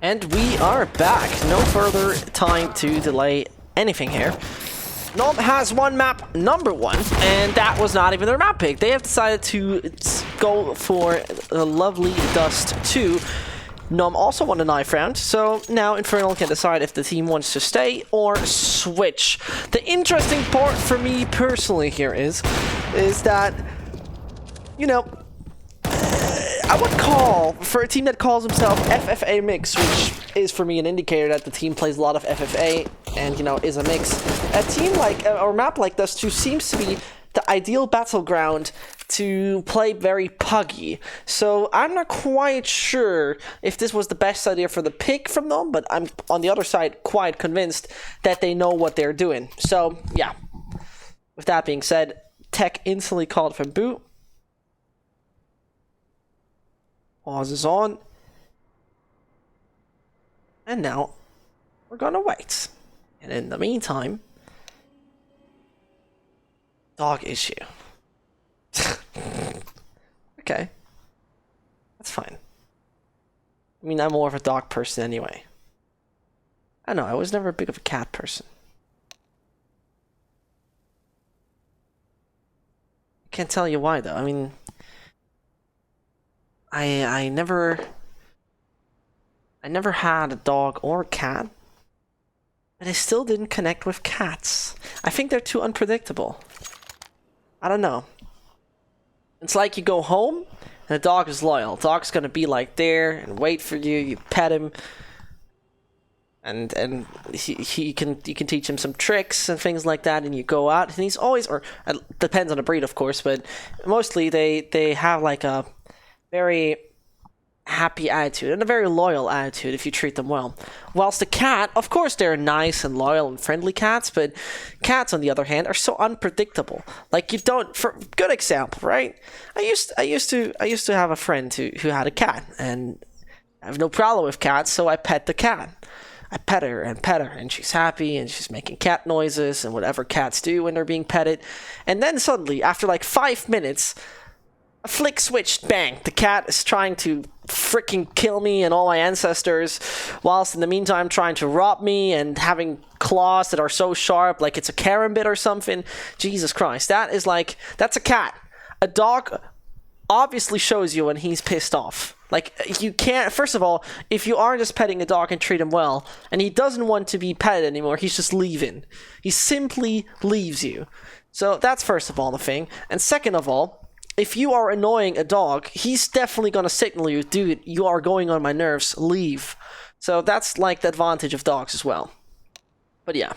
And we are back. No further time to delay anything here. NOM has won map number 1, and that was not even their map pick. They have decided to go for the lovely Dust 2. NOM also won the 9th round, so now Infernal can decide if the team wants to stay or switch. The interesting part for me personally here is that, you know, I would call, for a team that calls himself FFA mix, which is for me an indicator that the team plays a lot of FFA and, you know, is a mix. A team like, or map like Dust 2 seems to be the ideal battleground to play very puggy. So I'm not quite sure if this was the best idea for the pick from them, but I'm on the other side quite convinced that they know what they're doing. So yeah, with that being said, Tech instantly called from boot. Pause is on. And now we're gonna wait. And in the meantime, dog issue. Okay. That's fine. I mean, I'm more of a dog person anyway. I know, I was never big of a cat person. I can't tell you why though. I mean, I never had a dog or a cat, but I still didn't connect with cats. I think they're too unpredictable. I don't know. It's like you go home and the dog is loyal. The dog's gonna be like there and wait for you. You pet him, and you can teach him some tricks and things like that. And you go out and he's always, or it depends on the breed, of course, but mostly they have like a very happy attitude and a very loyal attitude if you treat them well. Whilst the cat, of course, they're nice and loyal and friendly cats, but cats on the other hand are so unpredictable. Like, you don't, for good example, right? I used to have a friend who had a cat, and I have no problem with cats, so I pet the cat. I pet her, and she's happy, and she's making cat noises and whatever cats do when they're being petted. And then suddenly, after like 5 minutes, a flick switched, bang, the cat is trying to freaking kill me and all my ancestors, whilst in the meantime trying to rob me and having claws that are so sharp like it's a carambit or something. Jesus Christ, that's a cat. A dog obviously shows you when he's pissed off. Like, you can't, first of all, if you are just petting a dog and treat him well, and he doesn't want to be petted anymore, he's just leaving. He simply leaves you. So that's first of all the thing. And second of all, if you are annoying a dog, he's definitely gonna signal you, dude, you are going on my nerves, leave. So that's like the advantage of dogs as well. But yeah.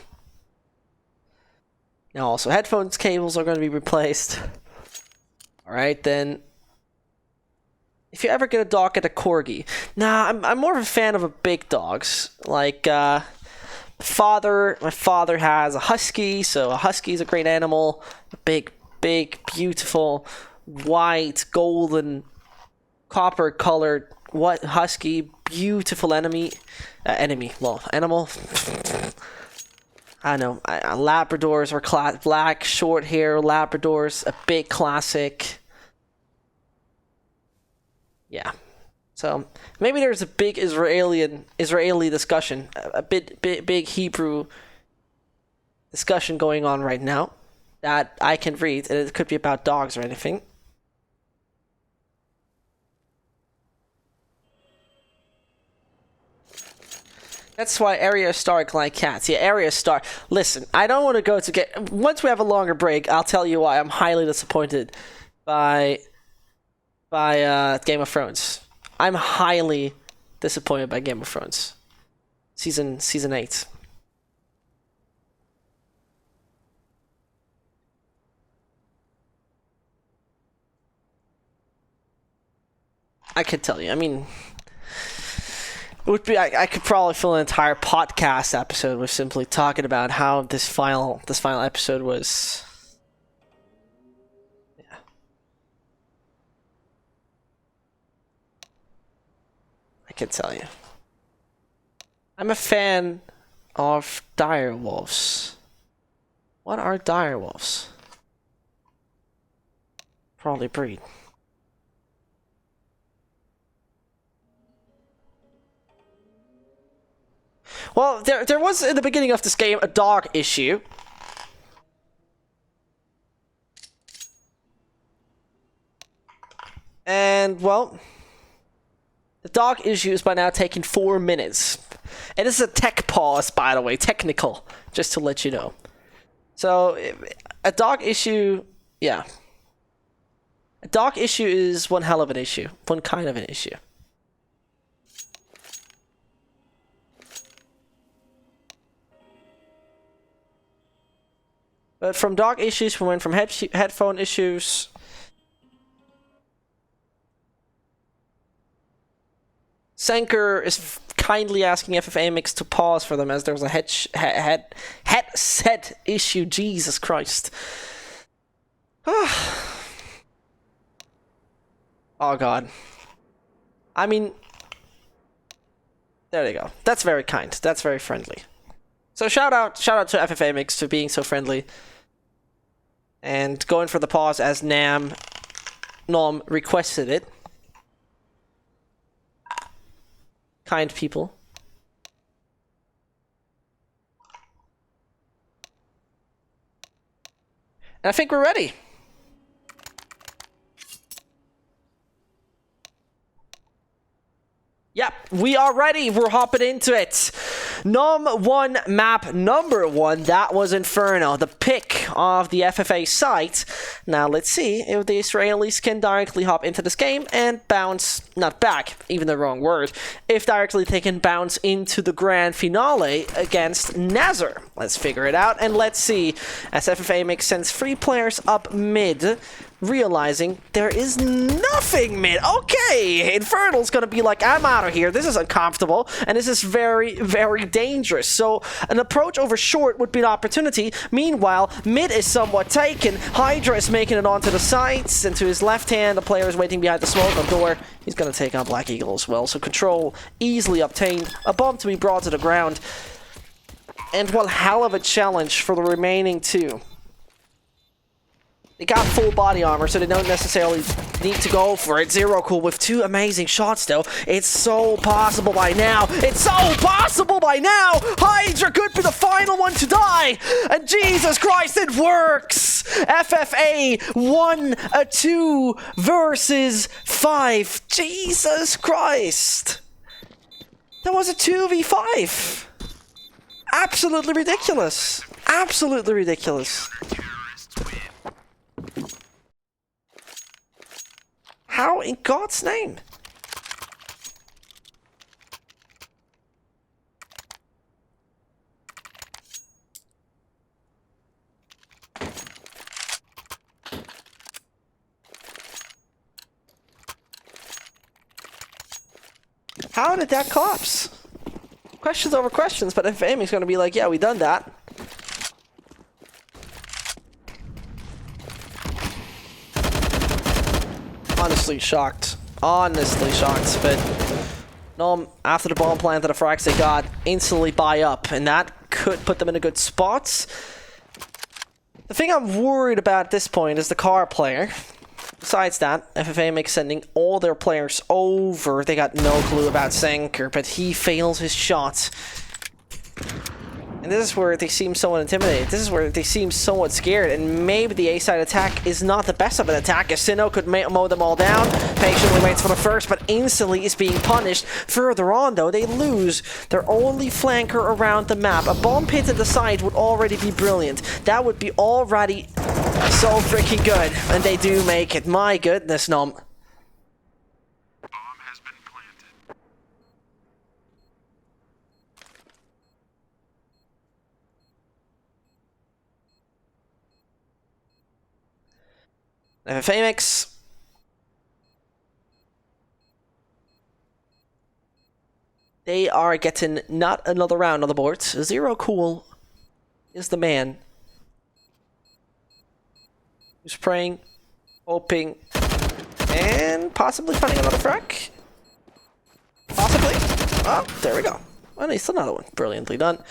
Now also, headphones cables are gonna be replaced. Alright, then. If you ever get a dog, get a corgi. Nah, I'm more of a fan of a big dogs. Like, my father has a husky, so a husky is a great animal. A big, beautiful, white, golden, copper colored husky, beautiful animal. I don't know. Labradors are black, short hair Labradors, a big classic. Yeah. So maybe there's a big Israeli discussion, a big Hebrew discussion going on right now that I can read, and it could be about dogs or anything. That's why Area Stark like cats. Yeah, Area Stark. Listen, I don't want to go to get... Once we have a longer break, I'll tell you why I'm highly disappointed by Game of Thrones. I'm highly disappointed by Game of Thrones. Season 8. I could tell you. I mean, it would be. I could probably fill an entire podcast episode with simply talking about how this final episode was. Yeah. I can tell you. I'm a fan of direwolves. What are direwolves? Probably breed. Well, there was in the beginning of this game a dog issue. And, well, the dog issue is by now taking 4 minutes. And this is a tech pause, by the way, technical, just to let you know. So, a dog issue, yeah. A dog issue is one hell of an issue, one kind of an issue. But from dog issues, we went from headphone issues. Senker is kindly asking FFA Mix to pause for them as there was a headset issue. Jesus Christ. Oh God. I mean, there you go. That's very kind. That's very friendly. So shout out to FFA Mix for being so friendly. And going for the pause as NOM requested it. Kind people. And I think we're ready. Yep, we are ready. We're hopping into it. NOM 1 map number 1. That was Inferno, the pick of the FFA site. Now let's see if the Israelis can directly hop into this game and bounce, not back, even the wrong word, if directly they can bounce into the grand finale against Nazar. Let's figure it out and let's see as FFA Mix sends 3 players up mid. Realizing there is nothing mid. Okay, Infernal's gonna be like, I'm out of here. This is uncomfortable, and this is very, very dangerous. So an approach over short would be an opportunity. Meanwhile, mid is somewhat taken. Hydra is making it onto the sides, and to his left hand, the player is waiting behind the smoke on door. He's gonna take on Black Eagle as well. So control easily obtained. A bomb to be brought to the ground. And one hell of a challenge for the remaining 2. They got full body armor, so they don't necessarily need to go for it. Zero Cool with 2 amazing shots, though. It's so possible by now. It's so possible by now! Hydra could be the final one to die! And Jesus Christ, it works! FFA 1-2 versus 5. Jesus Christ! That was a 2v5. Absolutely ridiculous. Absolutely ridiculous. How in God's name? How did that collapse? Questions over questions, but if Amy's gonna be like, yeah, we done that. Honestly shocked, but NOM, after the bomb planted, the frags they got, instantly buy up, and that could put them in a good spot. The thing I'm worried about at this point is the car player. Besides that, FFA makes sending all their players over. They got no clue about Senker, but he fails his shot. And this is where they seem somewhat intimidated. This is where they seem somewhat scared. And maybe the A-side attack is not the best of an attack. As Sinnoh could mow them all down. Patiently waits for the first, but instantly is being punished. Further on, though, they lose their only flanker around the map. A bomb pit at the side would already be brilliant. That would be already so freaking good. And they do make it. My goodness, NOM. FFA Mix. They are getting not another round on the board. Zero Cool is the man who's praying, hoping, and possibly finding another frag. Possibly. Oh, there we go. Oh, nice, another one. Brilliantly done.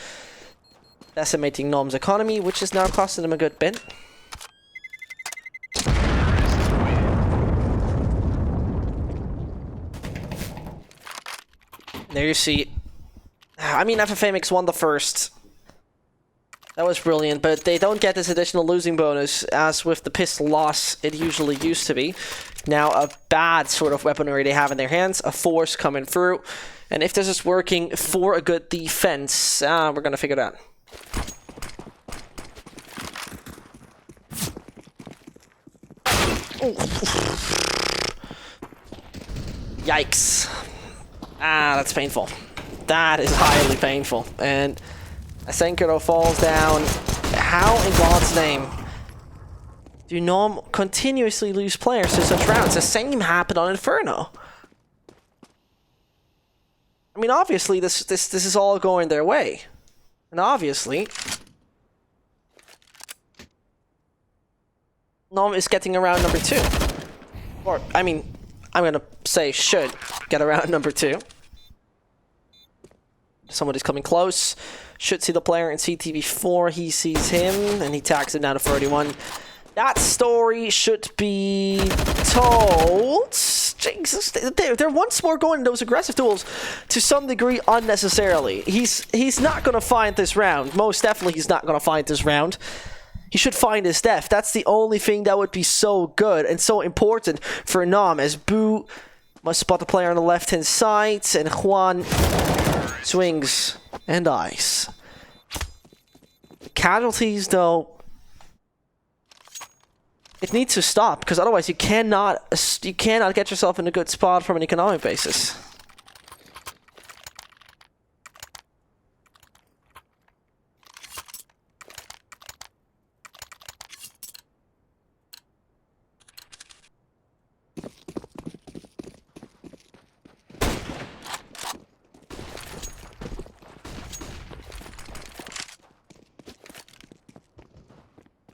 Decimating NOM's economy, which is now costing them a good bit. There you see I mean, FFA makes won the first. That was brilliant, but they don't get this additional losing bonus, as with the pistol loss, it usually used to be. Now, a bad sort of weaponry they have in their hands, a force coming through, and if this is working for a good defense, we're gonna figure it out. Yikes. That's painful. That is highly painful. And Asenkaro falls down. How in God's name do NOM continuously lose players to such rounds? The same happened on Inferno. I mean, obviously, this is all going their way. And obviously, NOM is getting around number 2. Or, I mean, I'm gonna say should get around number 2. Somebody's coming close. Should see the player in CTV4. He sees him, and he tags him down to 31. That story should be told. Jesus, they're once more going those aggressive duels to some degree unnecessarily. He's not going to find this round. Most definitely he's not going to find this round. He should find his death. That's the only thing that would be so good and so important for NOM, as Boo must spot the player on the left-hand side, and Juan swings and dies. Casualties, though, it needs to stop, because otherwise you cannot get yourself in a good spot from an economic basis.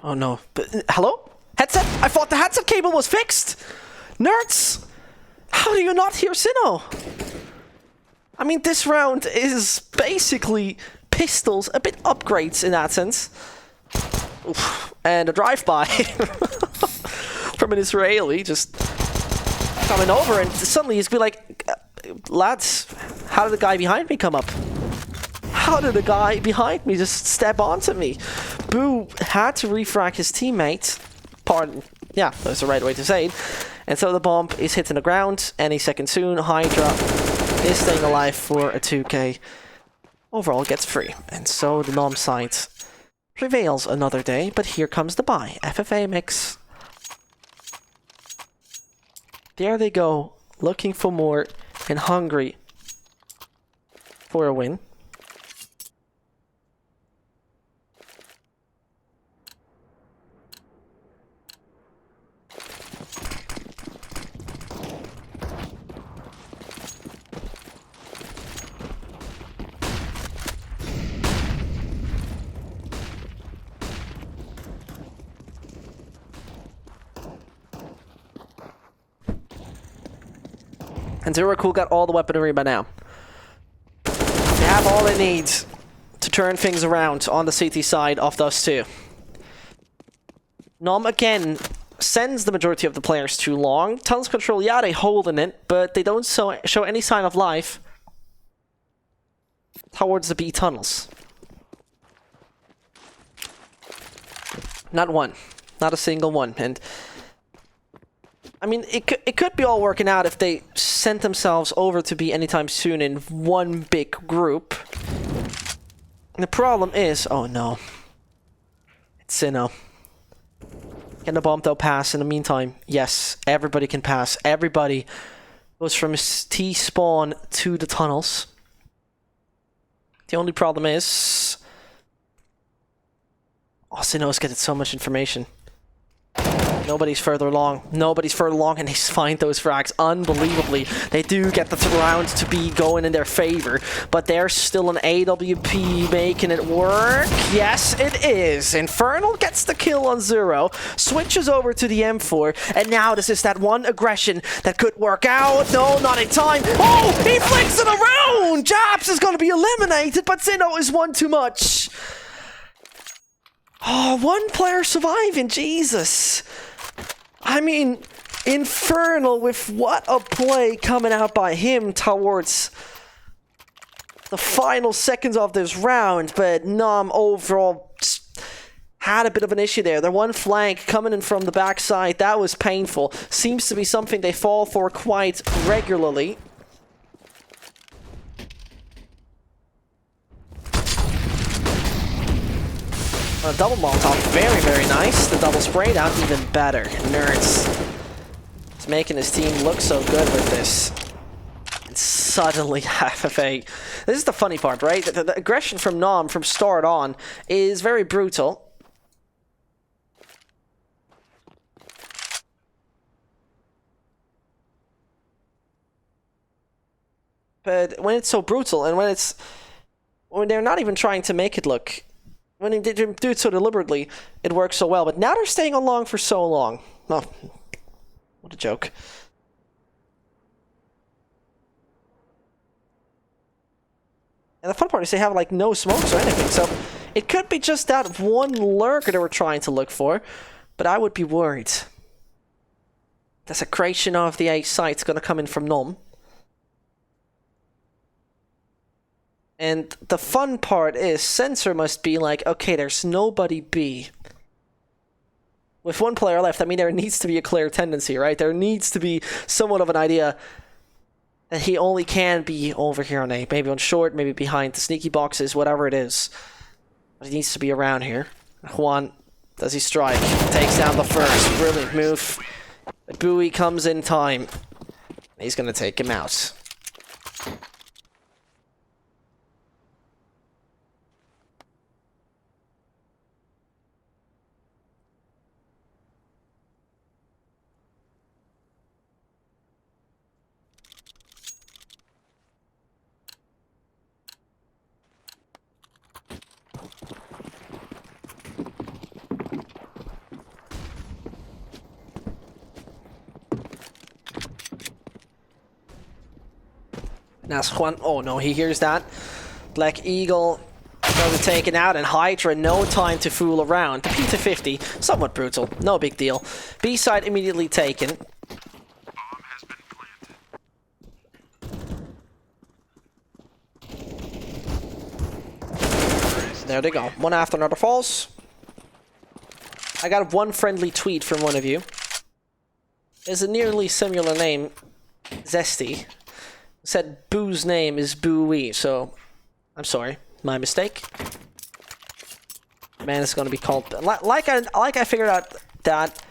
Oh no. But, hello? Headset? I thought the headset cable was fixed! Nerds! How do you not hear Sinnoh? I mean, this round is basically pistols, a bit upgrades in that sense. Oof. And a drive-by from an Israeli just coming over, and suddenly he's be like, lads, how did the guy behind me come up? How did the guy behind me just step onto me? Boo had to refrag his teammate. Pardon. Yeah, that's the right way to say it. And so the bomb is hitting the ground any second soon. Hydra is staying alive for a 2k. Overall gets free. And so the NOM side prevails another day. But here comes the buy. FFA mix. There they go. Looking for more and hungry for a win. And Zero got all the weaponry by now. They have all they need to turn things around on the CT side of those two. NOM again sends the majority of the players too long. Tunnels control, yeah, they hold in it, but they don't show any sign of life towards the B tunnels. Not one. Not a single one. And I mean, it could be all working out if they sent themselves over to be anytime soon in one big group. And the problem is, oh no, it's Sinnoh. Can the bomb though pass in the meantime? Yes, everybody can pass. Everybody goes from T-spawn to the tunnels. The only problem is, oh, Sinnoh's getting so much information. Nobody's further along. Nobody's further along, and they find those frags unbelievably. They do get the round to be going in their favor, but there's still an AWP making it work. Yes, it is. Infernal gets the kill on Zero, switches over to the M4, and now this is that one aggression that could work out. No, not in time. Oh, he flicks it around! Japs is going to be eliminated, but Sinnoh is one too much. Oh, one player surviving, Jesus. I mean, Infernal with what a play coming out by him towards the final seconds of this round, but NOM overall had a bit of an issue there. Their one flank coming in from the backside, that was painful. Seems to be something they fall for quite regularly. A double Molotov, very, very nice. The double spray down, even better. Nerds. It's making his team look so good with this. And suddenly, FFA. This is the funny part, right? The aggression from NOM from start on is very brutal. But when it's so brutal, and when they're not even trying to make it look, when they do it so deliberately, it works so well. But now they're staying on long for so long. Oh, what a joke. And the fun part is they have like no smokes or anything, so it could be just that one lurker they were trying to look for, but I would be worried. Desecration of the A site's gonna come in from NOM. And the fun part is, Sensor must be like, okay, there's nobody B. With one player left, I mean, there needs to be a clear tendency, right? There needs to be somewhat of an idea that he only can be over here on A. Maybe on short, maybe behind the sneaky boxes, whatever it is. But he needs to be around here. Juan, does he strike? Takes down the first. Brilliant move. But Bowie comes in time. He's going to take him out. That's Juan. Oh no, he hears that. Black Eagle doesn't take it out, and Hydra, no time to fool around. The P250, somewhat brutal, no big deal. B side immediately taken. There they go. One after another falls. I got one friendly tweet from one of you. There's a nearly similar name, Zesty. Said Boo's name is Bowie, so I'm sorry, my mistake. Man, it's gonna be called like I figured out that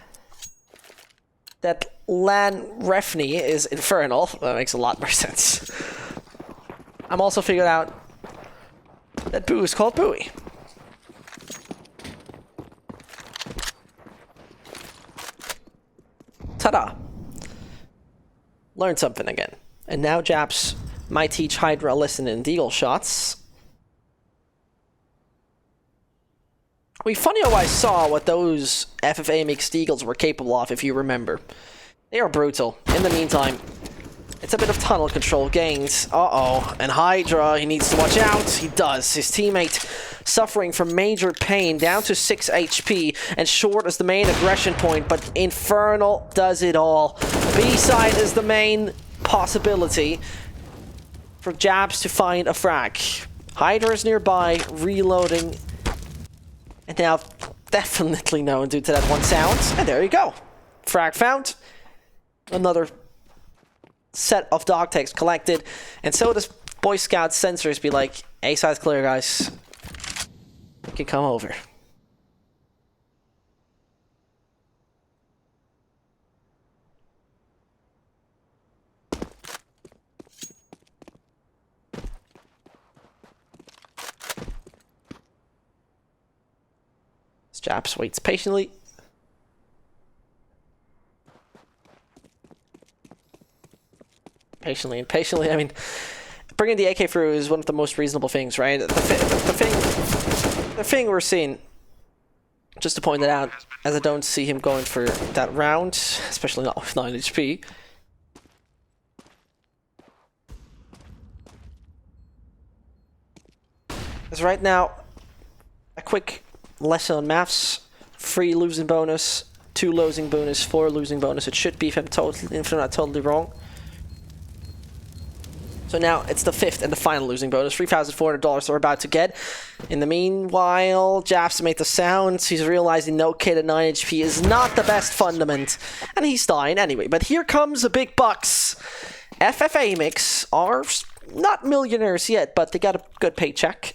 Lan Refney is infernal. That makes a lot more sense. I'm also figured out that Boo is called Bowie. Ta-da! Learned something again. And now Japs might teach Hydra a lesson in deagle shots. We funny how I saw what those FFA mixed eagles were capable of, if you remember. They are brutal. In the meantime, it's a bit of tunnel control gains. Uh-oh. And Hydra, he needs to watch out. He does. His teammate suffering from major pain, down to 6 HP, and short is the main aggression point, but Infernal does it all. B-side is the main possibility for Jabs to find a frag. Hydra is nearby, reloading, and now definitely known due to that one sound. And there you go. Frag found. Another set of dog tags collected. And so does Boy Scout sensors be like, A side's clear, guys. You can come over. Japs waits patiently. Patiently and patiently. I mean, bringing the AK through is one of the most reasonable things, right? The thing we're seeing, just to point it out, as I don't see him going for that round, especially not with 9 HP. As right now, a quick lesson on maths: 3 losing bonus, 2 losing bonus, 4 losing bonus. It should be, if I'm not totally wrong. So So now it's the 5th and the final losing bonus, $3,400 they're about to get. In the meanwhile, Japs made the sounds. He's realizing no kid at 9 HP is not the best fundament, and he's dying anyway. But here comes the big bucks. FFA mix are not millionaires yet, but they got a good paycheck.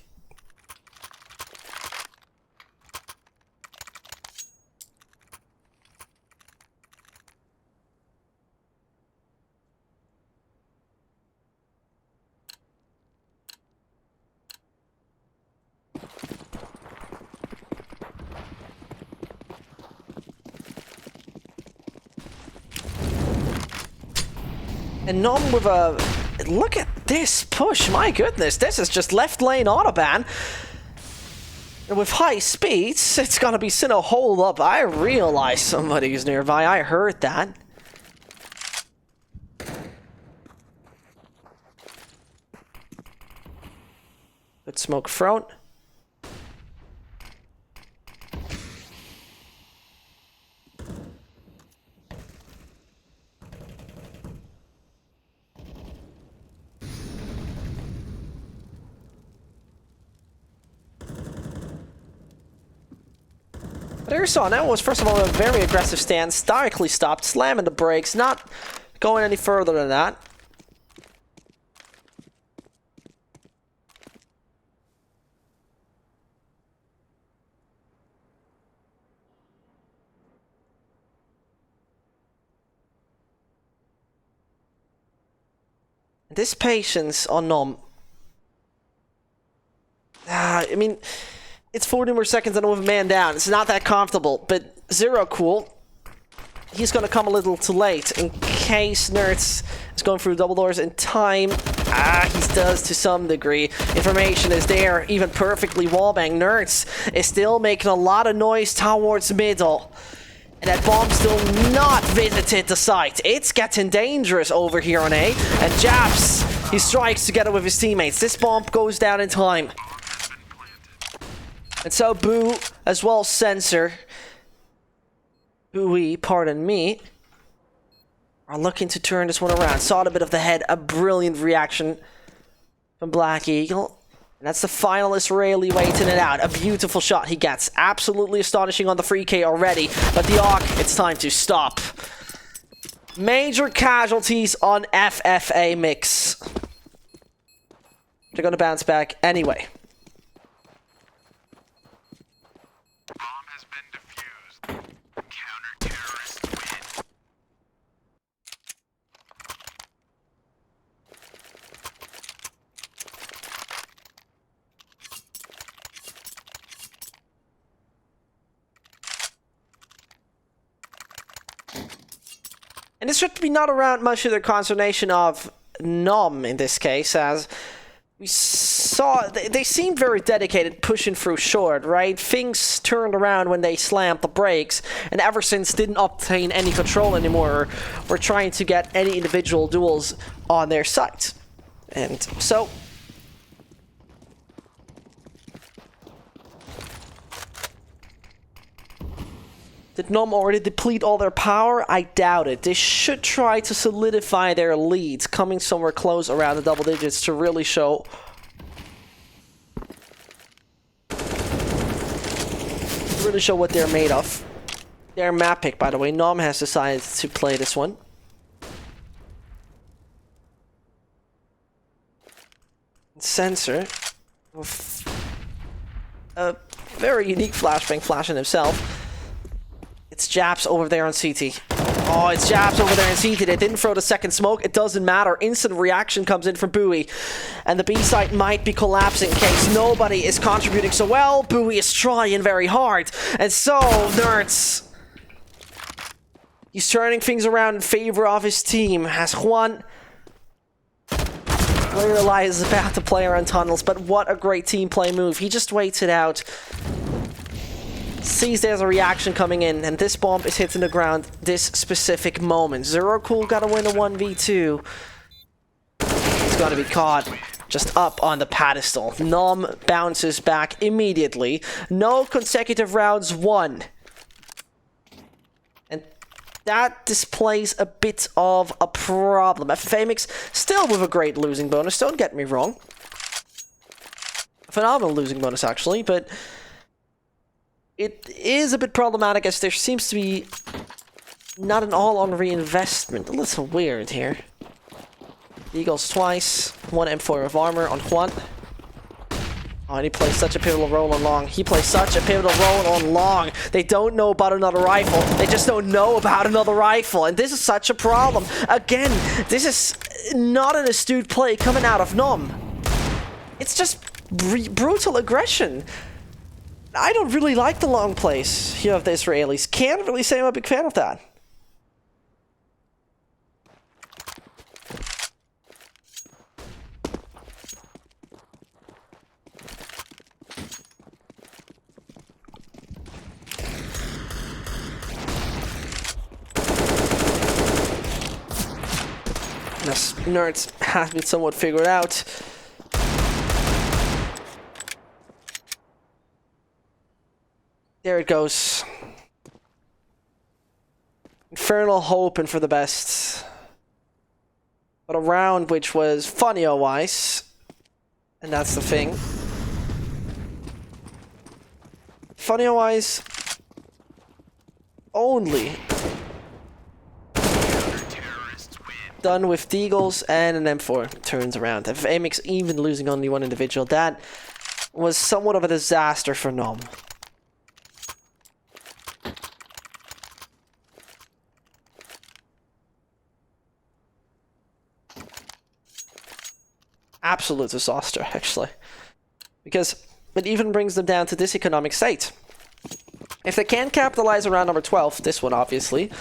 And NOM with a... Look at this push, my goodness. This is just left lane autobahn. And with high speeds, it's gonna be Sinnoh hold up. I realize somebody's nearby. I heard that. Good smoke front. Airsaw now was first of all a very aggressive stance, directly stopped, slamming the brakes, not going any further than that. This patience on NOM. I mean, it's 40 more seconds and with a man down. It's not that comfortable, but Zero Cool, he's going to come a little too late in case Nerds is going through double doors in time. He does to some degree. Information is there, even perfectly wallbang. Nerds is still making a lot of noise towards middle. And that bomb still not visited the site. It's getting dangerous over here on A. And Japs, he strikes together with his teammates. This bomb goes down in time. And so Boo, as well as Sensor, Booey, pardon me, are looking to turn this one around. Saw a bit of the head, a brilliant reaction from Black Eagle. And that's the final Israeli waiting it out. A beautiful shot he gets. Absolutely astonishing on the 3K already. But the AUG, it's time to stop. Major casualties on FFA mix. They're going to bounce back anyway. And this should be not around much of the consternation of NOM in this case, as we saw they seemed very dedicated pushing through short, right? Things turned around when they slammed the brakes, and ever since didn't obtain any control anymore. We're trying to get any individual duels on their site. And so did NOM already deplete all their power? I doubt it. They should try to solidify their leads, coming somewhere close around the double digits to really show what they're made of. Their map pick, by the way. NOM has decided to play this one. Sensor with a very unique flashbang flashing himself. It's Japs over there on CT. Oh, it's Japs over there on CT. They didn't throw the second smoke. It doesn't matter. Instant reaction comes in from Bowie. And the B site might be collapsing in case nobody is contributing so well. Bowie is trying very hard. And so, Nerds, he's turning things around in favor of his team. As Juan realizes about to play around tunnels. But what a great team play move. He just waits it out. Sees there's a reaction coming in, and this bomb is hitting the ground this specific moment. Zero Cool gotta win a 1v2. He's gonna be caught just up on the pedestal. NOM bounces back immediately. No consecutive rounds won. And that displays a bit of a problem. FFA Mix still with a great losing bonus, don't get me wrong. A phenomenal losing bonus, actually, but it is a bit problematic as there seems to be not an all-on reinvestment. A little weird here. Eagles twice, 1 M4 of armor on Juan. Oh, and he plays such a pivotal role on long. He plays such a pivotal role on long. They don't know about another rifle. They just don't know about another rifle. And this is such a problem. Again, this is not an astute play coming out of NOM. It's just brutal aggression. I don't really like the long plays here of the Israelis. Can't really say I'm a big fan of that. This nerds has been somewhat figured out. There it goes. Infernal hoping for the best. But a round which was funny-o-wise. And that's the thing. Funny-o-wise only. Done with Deagles and an M4 turns around. FFA Mix even losing only one individual. That was somewhat of a disaster for NOM. Absolute disaster, actually. Because it even brings them down to this economic state. If they can't capitalize around number 12, this one obviously,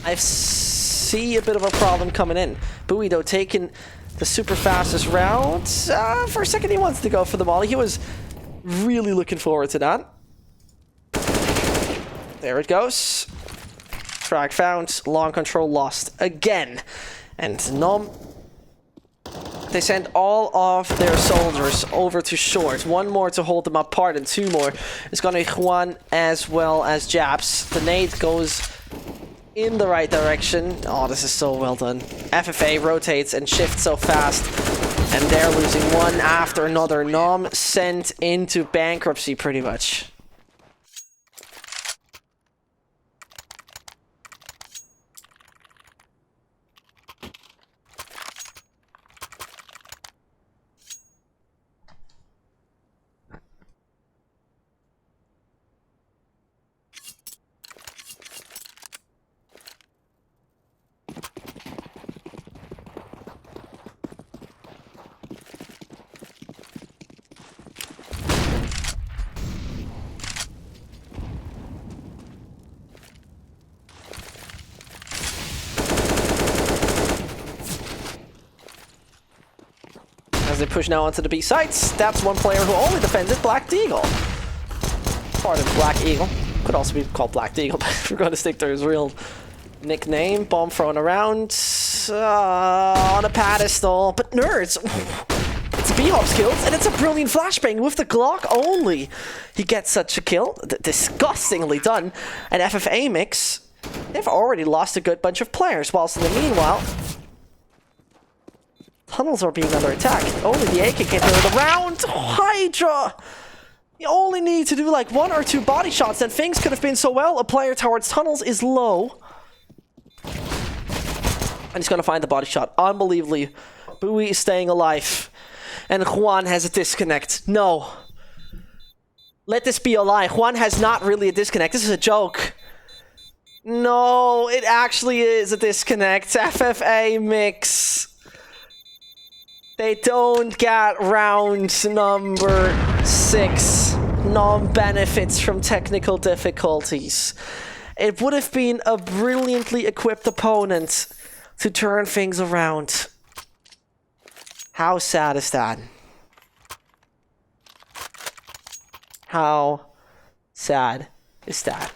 I see a bit of a problem coming in. Bowie, though, taking the super fastest round. For a second, he wants to go for the molly. He was really looking forward to that. There it goes. Frag found. Long control lost again. And NOM, they send all of their soldiers over to short. One more to hold them apart, and 2 more is going to be Juan as well as Japs. The nade goes in the right direction. Oh, this is so well done. FFA rotates and shifts so fast, and they're losing one after another. NOM sent into bankruptcy, pretty much. They push now onto the B sites. That's one player who only defends it, Black Deagle. Pardon, Black Eagle. Could also be called Black Deagle, but we're going to stick to his real nickname. Bomb thrown around on a pedestal. But nerds, it's B-Hop's kills, and it's a brilliant flashbang with the Glock only. He gets such a kill. Disgustingly done. And FFA Mix, they've already lost a good bunch of players, whilst in the meanwhile, tunnels are being under attack. Only the AK can turn it around. Hydra! You only need to do like 1 or 2 body shots and things could have been so well. A player towards tunnels is low. And he's gonna find the body shot. Unbelievably. Bowie is staying alive. And Juan has a disconnect. No. Let this be a lie. Juan has not really a disconnect. This is a joke. No, it actually is a disconnect. FFA Mix. They don't get round number 6. NOM benefits from technical difficulties. It would have been a brilliantly equipped opponent to turn things around. How sad is that? How sad is that?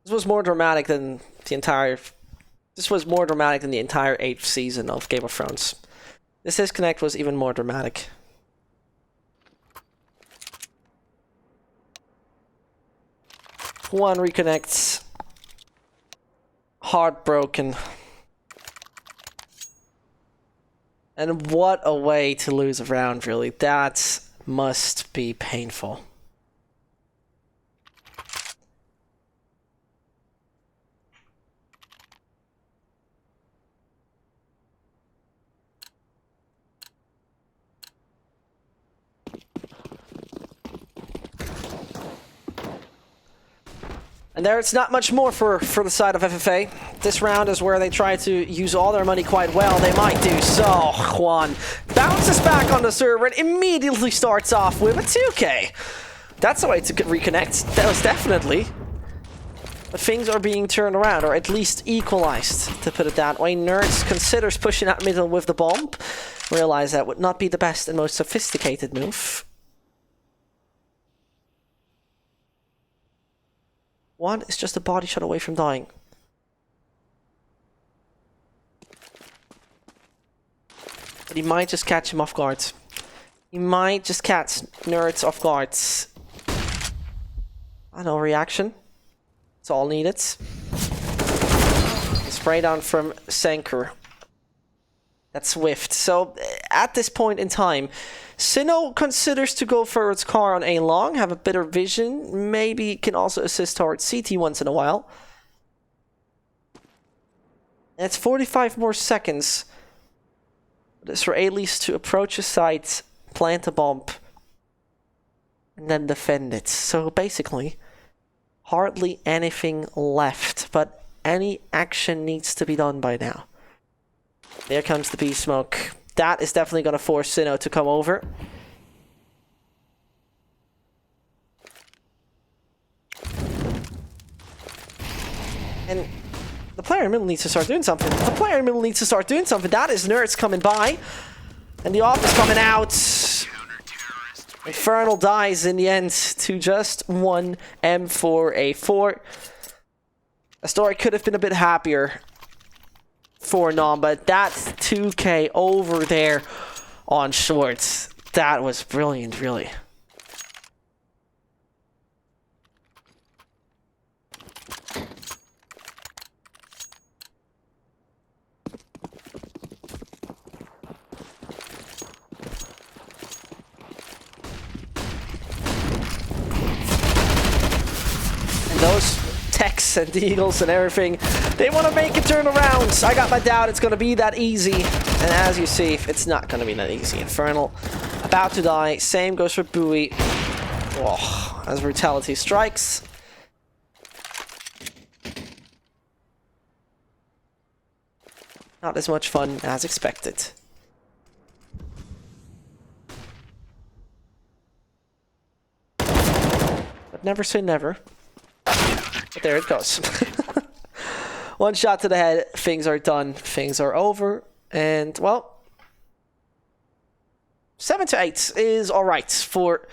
This was more dramatic than the entire... This was more dramatic than the entire 8th season of Game of Thrones. This disconnect was even more dramatic. One reconnects. Heartbroken. And what a way to lose a round, really. That must be painful. And there it's not much more for the side of FFA. This round is where they try to use all their money quite well. They might do so. Juan bounces back on the server and immediately starts off with a 2K. That's the way to reconnect. That was definitely. But things are being turned around, or at least equalized, to put it that way. Nerds considers pushing out middle with the bomb. Realize that would not be the best and most sophisticated move. One is just a body shot away from dying. But he might just catch him off guard. He might just catch Nerds off guard. No reaction. It's all needed. Spray down from Senker. That's swift. So at this point in time, Sinnoh considers to go for its car on A long, have a better vision, maybe can also assist towards CT once in a while. And it's 45 more seconds. It's for A-Lease to approach a site, plant a bomb, and then defend it. So basically, hardly anything left, but any action needs to be done by now. There comes the B smoke. That is definitely going to force Sinnoh to come over. And the player in the middle needs to start doing something. The player in the middle needs to start doing something. That is Nerds coming by. And the off is coming out. Infernal dies in the end to just one M4A4. The story could have been a bit happier for NOM, but that 2K over there on shorts, that was brilliant, really. And those techs and Eagles and everything, they want to make it turn around. I got my doubt it's going to be that easy. And as you see, it's not going to be that easy. Infernal about to die. Same goes for Bowie. Oh, as brutality strikes. Not as much fun as expected. But never say never. But there it goes. One shot to the head, things are done, things are over, and, well, 7-8 is alright for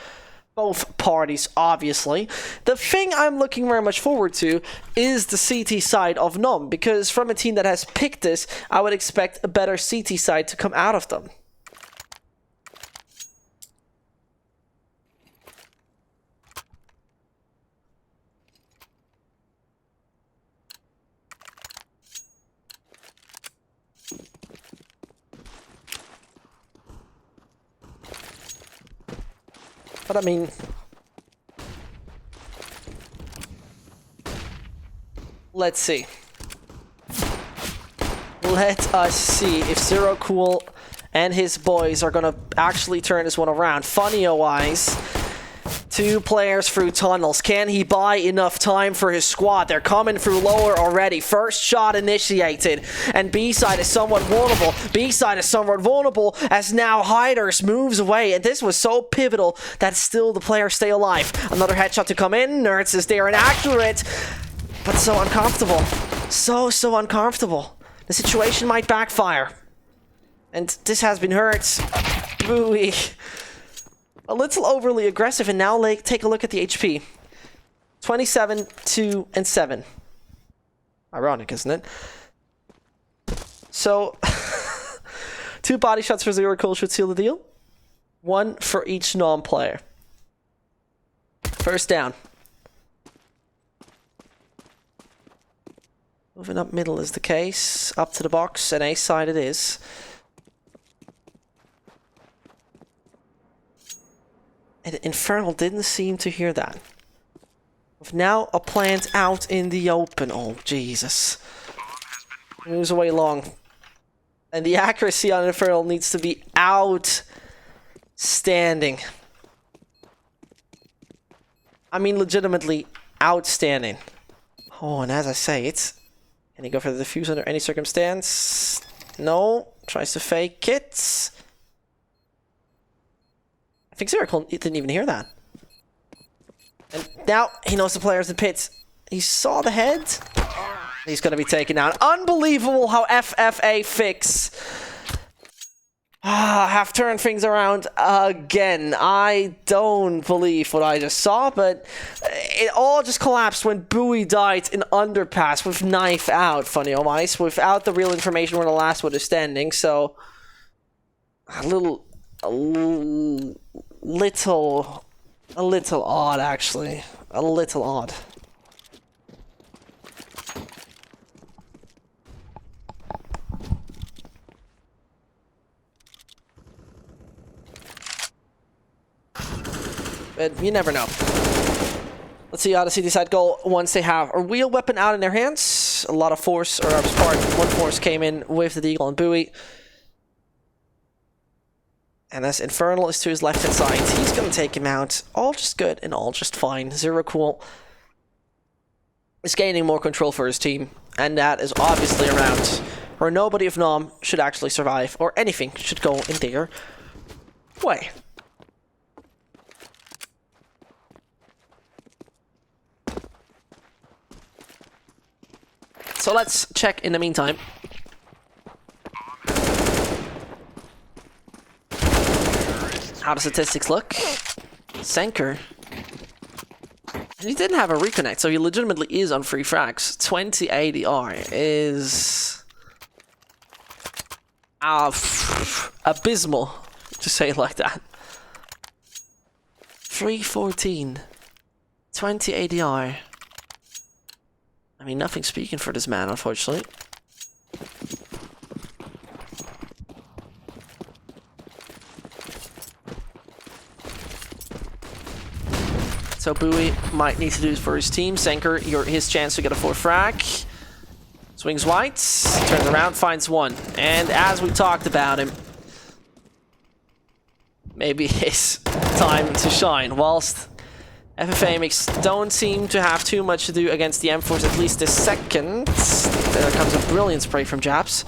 both parties, obviously. The thing I'm looking very much forward to is the CT side of NOM, because from a team that has picked this, I would expect a better CT side to come out of them. But I mean, let's see. Let us see if Zero Cool and his boys are gonna actually turn this one around. Funny-wise, 2 players through tunnels. Can he buy enough time for his squad? They're coming through lower already. First shot initiated. And B-side is somewhat vulnerable. B-side is somewhat vulnerable as now Hiders moves away. And this was so pivotal that still the players stay alive. Another headshot to come in. Nerds is there and accurate. But so uncomfortable. So uncomfortable. The situation might backfire. And this has been hurt. Bowie. A little overly aggressive, and now take a look at the HP. 27, 2, and 7. Ironic, isn't it? So, 2 body shots for 0 kills should seal the deal. 1 for each NOM player. First down. Moving up middle is the case. Up to the box, and A side it is. And Infernal didn't seem to hear that. With now a plant out in the open. Oh, Jesus. It moves away long. And the accuracy on Infernal needs to be outstanding. I mean, legitimately outstanding. Oh, and as I say, it's... Can he go for the defuse under any circumstance? No. Tries to fake it. I think Zeracle didn't even hear that. And now he knows the player's in pits. He saw the head. He's going to be taken out. Unbelievable how FFA fix have turned things around again. I don't believe what I just saw, but it all just collapsed when Bowie died in underpass with knife out, funny on ice, without the real information where the last one is standing. So a little odd, actually. A little odd. But you never know. Let's see how Odyssey decide goal once they have a real weapon out in their hands. A lot of force, or one force came in with the Deagle and Bowie. And as Infernal is to his left-hand side, he's going to take him out. All just good and all just fine. Zero Cool is gaining more control for his team. And that is obviously a round where nobody of NOM should actually survive, or anything should go in their way. So let's check in the meantime. How the statistics look. Senker. And he didn't have a reconnect, so he legitimately is on free frags. 20 ADR is... abysmal, to say it like that. 314. 20 ADR. I mean, nothing speaking for this man, unfortunately. So Bowie might need to do it for his team. Senker, his chance to get a 4th frag. Swings white, turns around, finds 1. And as we talked about him, maybe his time to shine. Whilst FFA don't seem to have too much to do against the M-Force, at least this second. There comes a brilliant spray from Japs.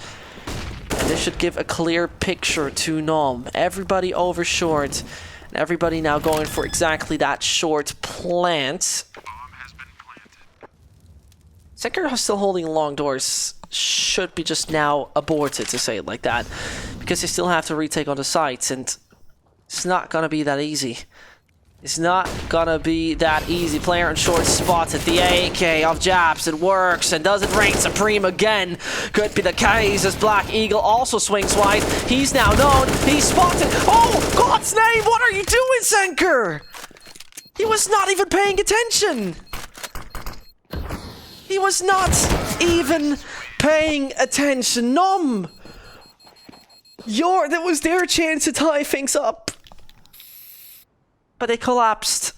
And this should give a clear picture to NOM. Everybody over short. And everybody now going for exactly that short plant. Senker still holding long doors. Should be just now aborted, to say it like that. Because they still have to retake on the sites. And it's not going to be that easy. It's not gonna be that easy. Player in short spotted. The AK of Japs. It works. And does it reign supreme again? Could be the case as Black Eagle also swings wide. He's now known. He's spotted. Oh, God's name! What are you doing, Senker? He was not even paying attention. He was not even paying attention. NOM! That was their chance to tie things up. But they collapsed.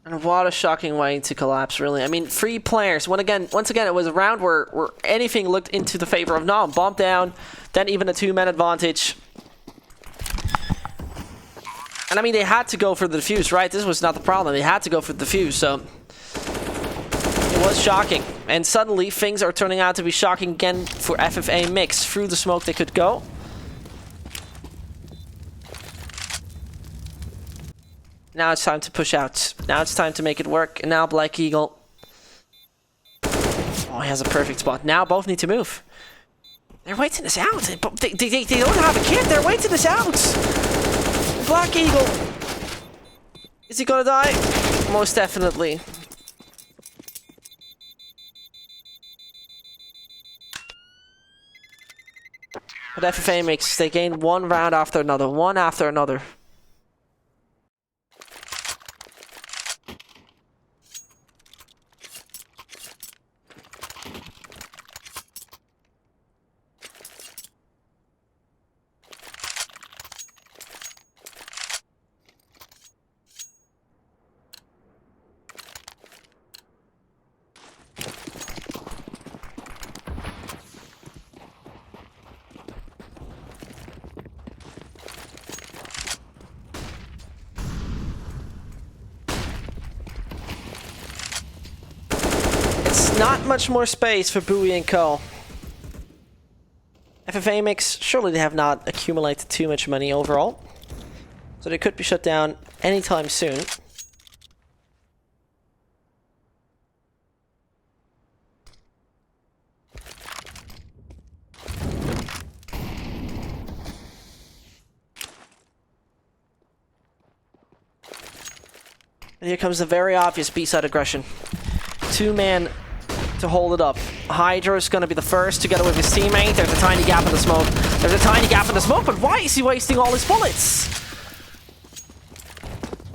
And what a shocking way to collapse, really. I mean, 3 players. Once again, it was a round where anything looked into the favor of NOM. Bomb down, then even a 2-man advantage. And I mean, they had to go for the defuse, right? This was not the problem. They had to go for the defuse, so... It was shocking. And suddenly, things are turning out to be shocking again for FFA Mix. Through the smoke they could go. Now it's time to push out. Now it's time to make it work. And now Black Eagle. Oh, he has a perfect spot. Now both need to move. They're waiting this out. They don't have a kid. They're waiting this out. Black Eagle. Is he gonna die? Most definitely. But FFA Mix, they gain one round after another. One after another. Not much more space for Bowie and Co. FFA Mix, surely they have not accumulated too much money overall. So they could be shut down anytime soon. And here comes the very obvious B-side aggression. Two-man to hold it up. Hydra is going to be the first together with his teammate. There's a tiny gap in the smoke. There's a tiny gap in the smoke, but why is he wasting all his bullets?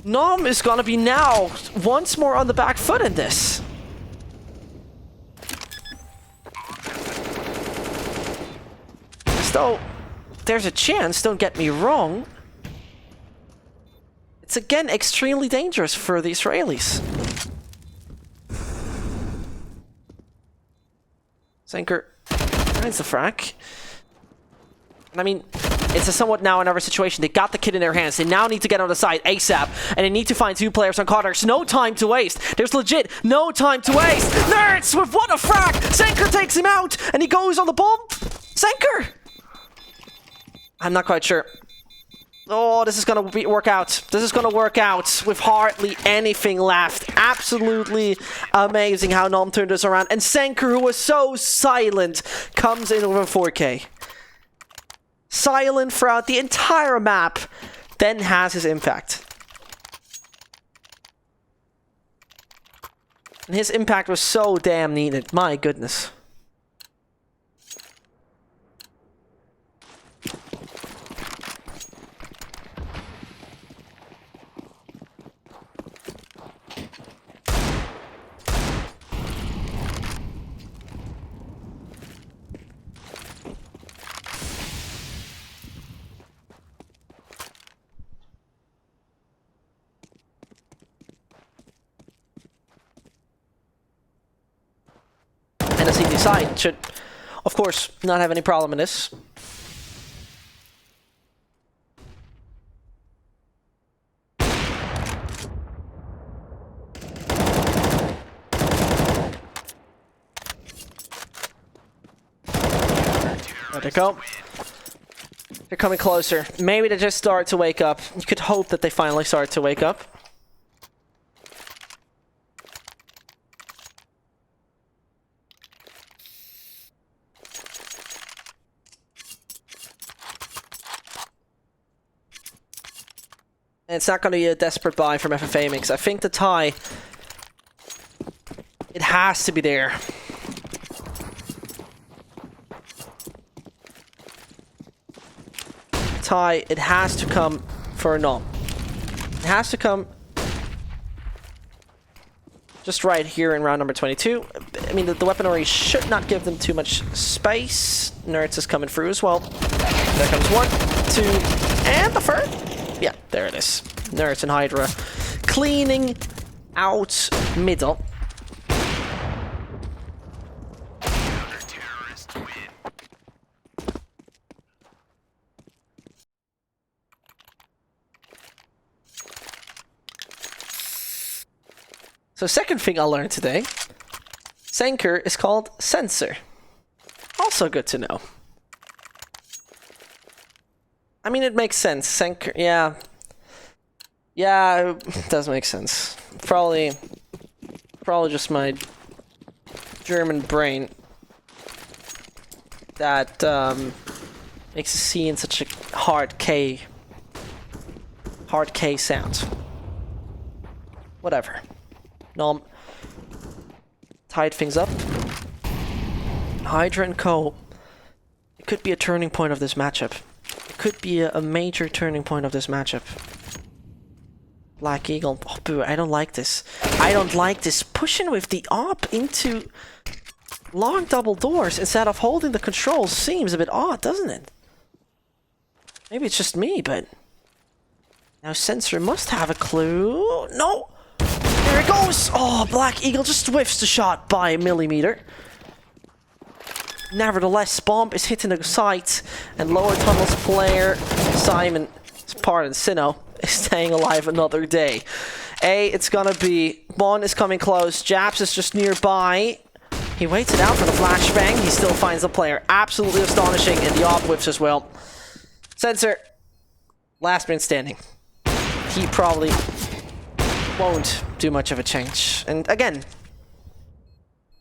NOM is going to be now once more on the back foot in this. So, there's a chance, don't get me wrong. It's again extremely dangerous for the Israelis. Senker finds the frack. And I mean, it's a somewhat now another situation. They got the kid in their hands. They now need to get on the side ASAP. And they need to find two players on Carter. There's no time to waste. There's legit no time to waste. Nerds with what a frack! Senker takes him out. And he goes on the bomb. Senker! I'm not quite sure. Oh, this is gonna work out. This is gonna work out with hardly anything left. Absolutely amazing how NOM turned this around. And Senker, who was so silent, comes in over 4K. Silent throughout the entire map, then has his impact. And his impact was so damn needed. My goodness. And the CT side should, of course, not have any problem in this. There they go. They're coming closer. Maybe they just start to wake up. You could hope that they finally start to wake up. It's not going to be a desperate buy from FFA Mix. I think the tie, it has to be there. Tie, it has to come for a NOM. It has to come just right here in round number 22. I mean, the weaponry should not give them too much space. Nerds is coming through as well. There comes 1, 2, and the third. Yeah, there it is. Nerds and Hydra cleaning out middle. So second thing I learned today, Senker is called Sensor. Also good to know. I mean, it makes sense. Senker, yeah. Yeah, it does make sense. Probably just my German brain that makes a C in such a hard K sound. Whatever. NOM. Tied things up. Hydra and Co. It could be a turning point of this matchup. It could be a major turning point of this matchup. Black Eagle. Oh, boo, I don't like this. I don't like this. Pushing with the op into long double doors instead of holding the controls seems a bit odd, doesn't it? Maybe it's just me, but... Now Sensor must have a clue. No! There it goes! Oh, Black Eagle just whiffs the shot by a millimeter. Nevertheless, Bomb is hitting the sight, and Lower Tunnels player Simon, pardon, Sinnoh, is staying alive another day. It's gonna be... Bon is coming close, Japs is just nearby. He waits it out for the flashbang, he still finds the player. Absolutely astonishing, and the op whips as well. Sensor, last man standing. He probably won't do much of a change. And again,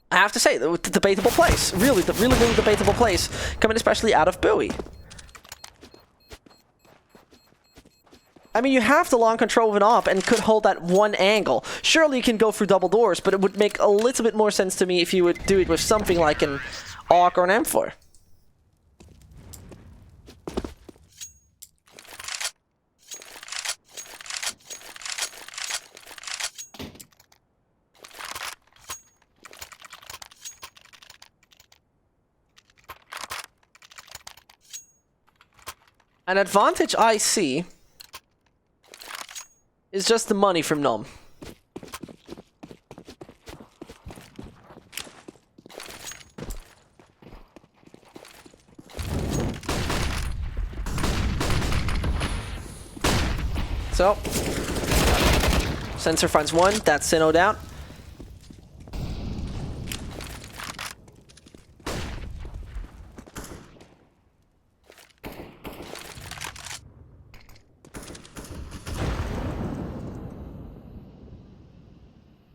I have to say, the debatable plays. Really debatable plays. Coming especially out of Bowie. I mean, you have the long control of an op and could hold that one angle. Surely you can go through double doors, but it would make a little bit more sense to me if you would do it with something like an AUG or an M4. An advantage I see is just the money from NOM. So, Sensor finds one, that's Sinnoh down.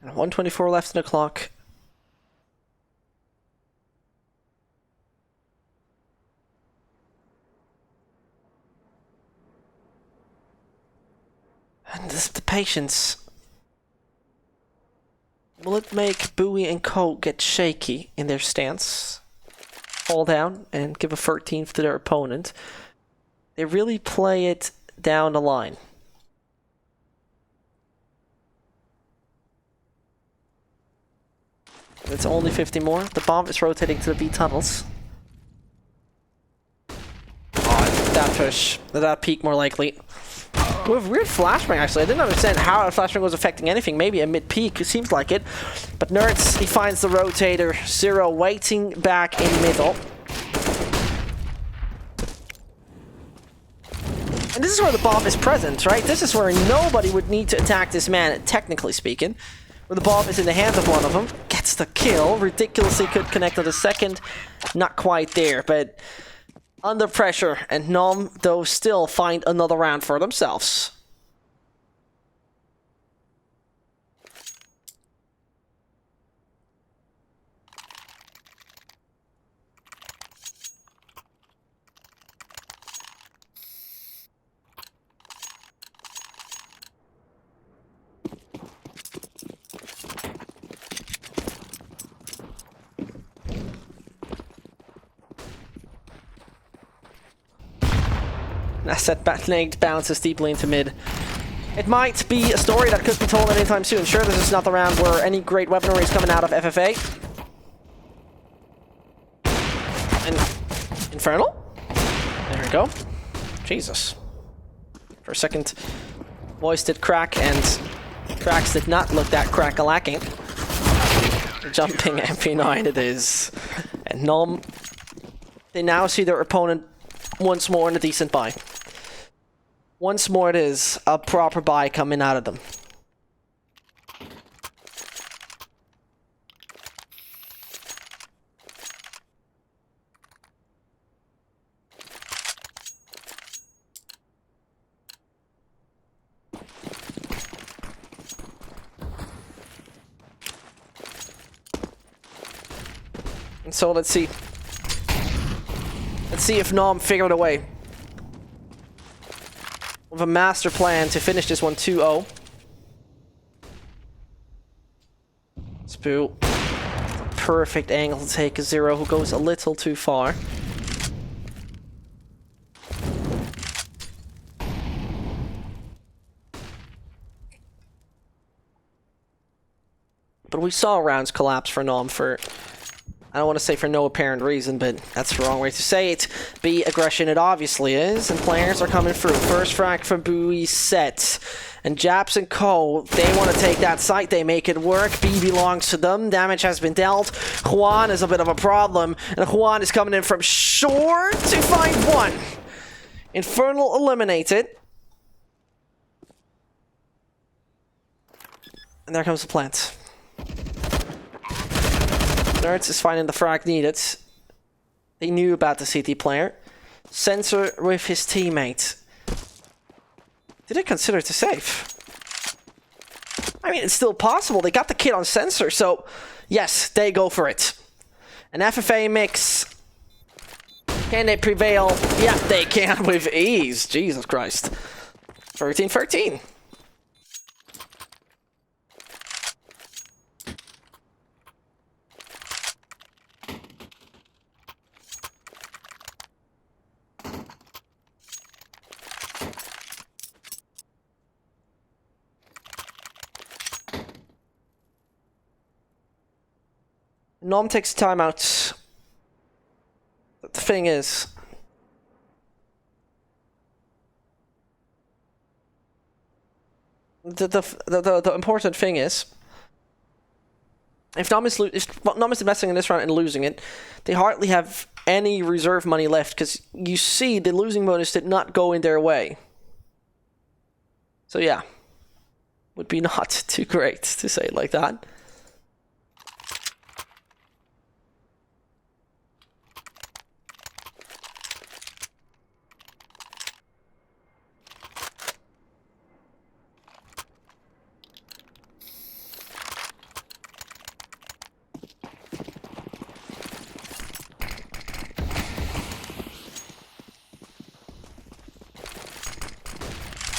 And 1:24 left in the clock. And this, the patience. Will it make Bowie and Co get shaky in their stance? Fall down and give a 13th to their opponent. They really play it down the line. It's only 50 more. The bomb is rotating to the B tunnels. Oh, that push. That peak more likely. With weird flashbang, actually. I didn't understand how a flashbang was affecting anything. Maybe a mid-peak, it seems like it. But Nerds, he finds the rotator. Zero waiting back in middle. And this is where the bomb is present, right? This is where nobody would need to attack this man, technically speaking. Where the bomb is in the hands of one of them. Gets the kill. Ridiculously could connect on the second. Not quite there, but under pressure. And NOM, though, still find another round for themselves. Asset bat-legged bounces deeply into mid. It might be a story that could be told anytime soon. Sure, this is not the round where any great weaponry is coming out of FFA. And Infernal? There we go. Jesus. For a second, voice did crack, and cracks did not look that crack-a-lacking. Jumping MP9 it is. And NOM, they now see their opponent once more in a decent buy. Once more it is a proper buy coming out of them. And so let's see. Let's see if NOM figured a way. With a master plan to finish this one 2-0. Spoo. Perfect angle to take a 0 who goes a little too far. But we saw rounds collapse for NOM for, I don't want to say for no apparent reason, but that's the wrong way to say it. B aggression it obviously is, and players are coming through. First frag from Bowie set. And Japs and Co, they want to take that site, they make it work. B belongs to them, damage has been dealt. Juan is a bit of a problem, and Juan is coming in from shore to find one. Infernal eliminated. And there comes the plant. Nerds is finding the frag needed. They knew about the CT player. Sensor with his teammate. Did they consider to save? I mean, it's still possible. They got the kid on sensor, so yes, they go for it. An FFA mix. Can they prevail? Yeah, they can with ease. Jesus Christ. 13-13. NOM takes timeout. The thing is, the important thing is, if NOM is investing in this round and losing it, they hardly have any reserve money left because you see the losing bonus did not go in their way. So yeah, would be not too great to say it like that.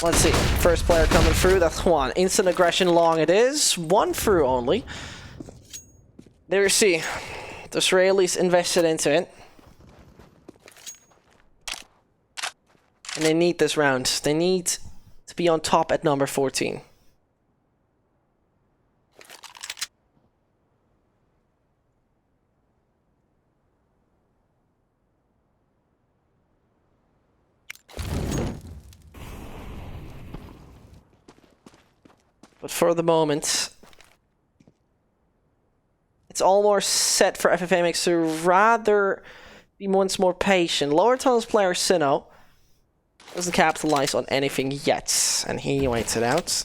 Let's see. First player coming through. That's Juan. Instant aggression long it is. One through only. There you see. The Israelis invested into it. And they need this round. They need to be on top at number 14. But for the moment, it's almost set for FFA Mix to rather be once more patient. Lower tunnels player Sinnoh doesn't capitalize on anything yet, and he waits it out.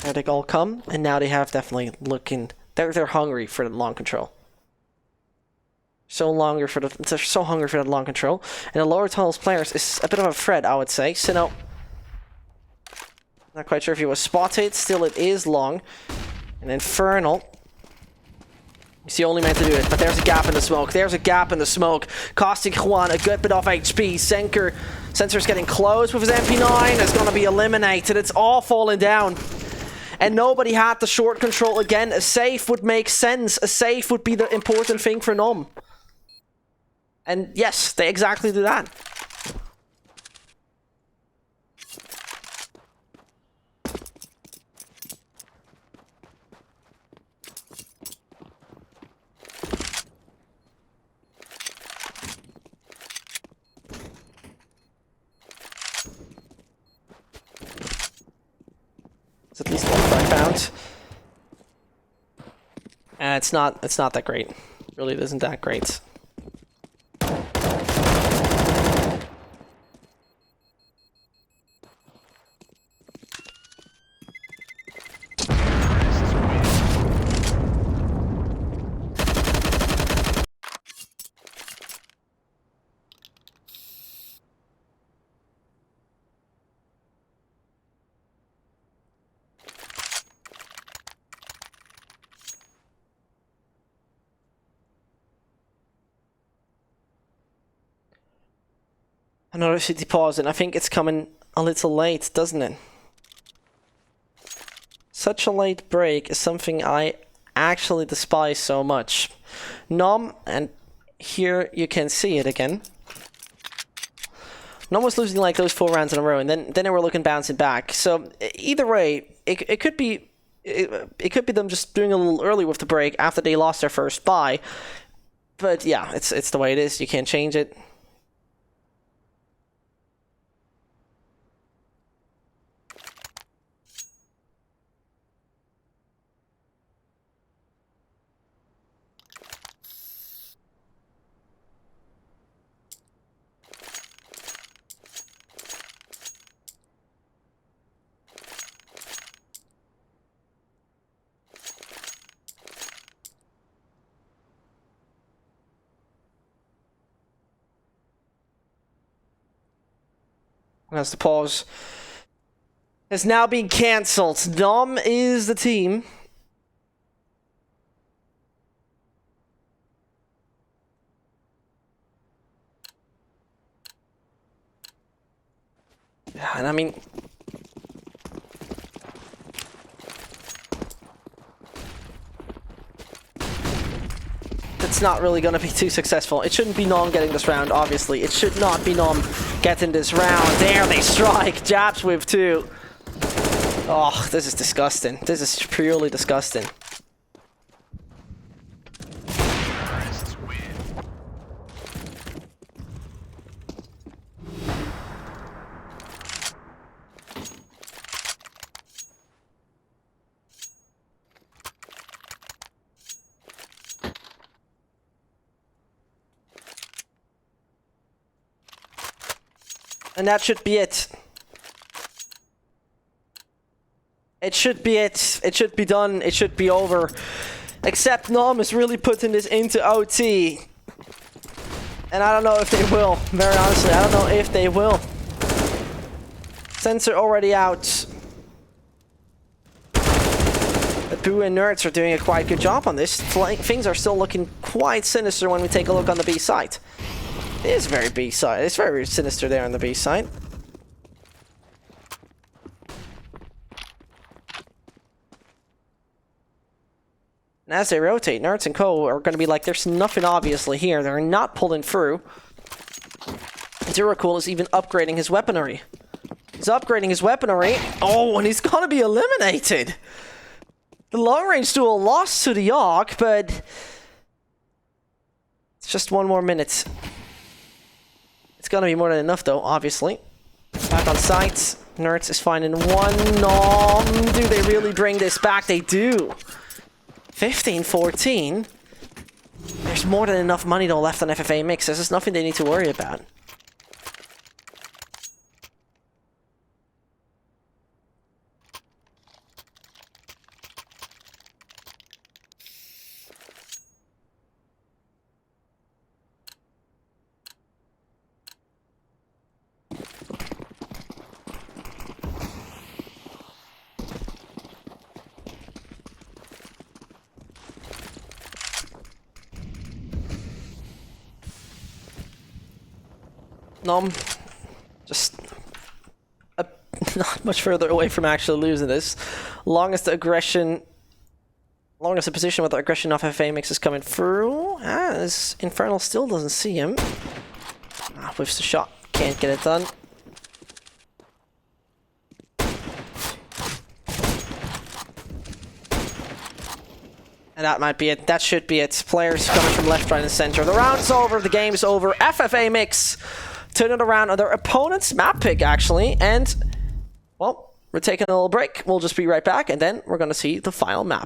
There they all come, and now they have definitely looking. They're hungry for the long control. They're so hungry for that long control. And the lower tunnels players is a bit of a threat, I would say. Sinnoh, not quite sure if he was spotted. Still, it is long. And Infernal, he's the only man to do it. But there's a gap in the smoke. There's a gap in the smoke. Costing Juan a good bit of HP. Sensor's getting close with his MP9. It's going to be eliminated. It's all falling down. And nobody had the short control again. A save would make sense. A save would be the important thing for NOM. And yes, they exactly do that. It's at least one I found. It's not that great. Really, it isn't that great. Another city pause, and I think it's coming a little late, doesn't it? Such a late break is something I actually despise so much. NOM, and here you can see it again. NOM was losing like those 4 rounds in a row, and then they were looking bouncing back. So either way, it could be them just doing a little early with the break after they lost their first buy. But yeah, it's the way it is. You can't change it. As the pause has now been cancelled. NOM is the team. Yeah, and I mean, it's not really going to be too successful. It shouldn't be NOM getting this round, obviously. It should not be NOM getting this round. There they strike. Jabs with 2. Oh, this is disgusting. This is purely disgusting. And that should be it. It should be it. It should be done. It should be over. Except NOM is really putting this into OT. And I don't know if they will. Very honestly, I don't know if they will. Sensor already out. But Boo and Nerds are doing a quite good job on this. Things are still looking quite sinister when we take a look on the B side. It is very B side. It's very sinister there on the B side. And as they rotate, Nerds and Co. are going to be like, there's nothing obviously here. They're not pulling through. Zero is even upgrading his weaponry. He's upgrading his weaponry. Oh, and he's going to be eliminated. The long-range duel lost to the AUG, but it's just 1 more minute. It's gonna be more than enough though, obviously. Back on site. Nerds is finding 1 NOM. Do they really bring this back? They do. 15-14. There's more than enough money though left on FFA mix. There's nothing they need to worry about. NOM, just not much further away from actually losing this. Longest the position with the aggression off FFA mix is coming through, as Infernal still doesn't see him. Whiffs the shot, can't get it done. And that might be it. That should be it. Players coming from left, right, and center. The round's over. The game's over. FFA mix turn it around on their opponent's map pick, actually. And, well, we're taking a little break. We'll just be right back, and then we're going to see the final map.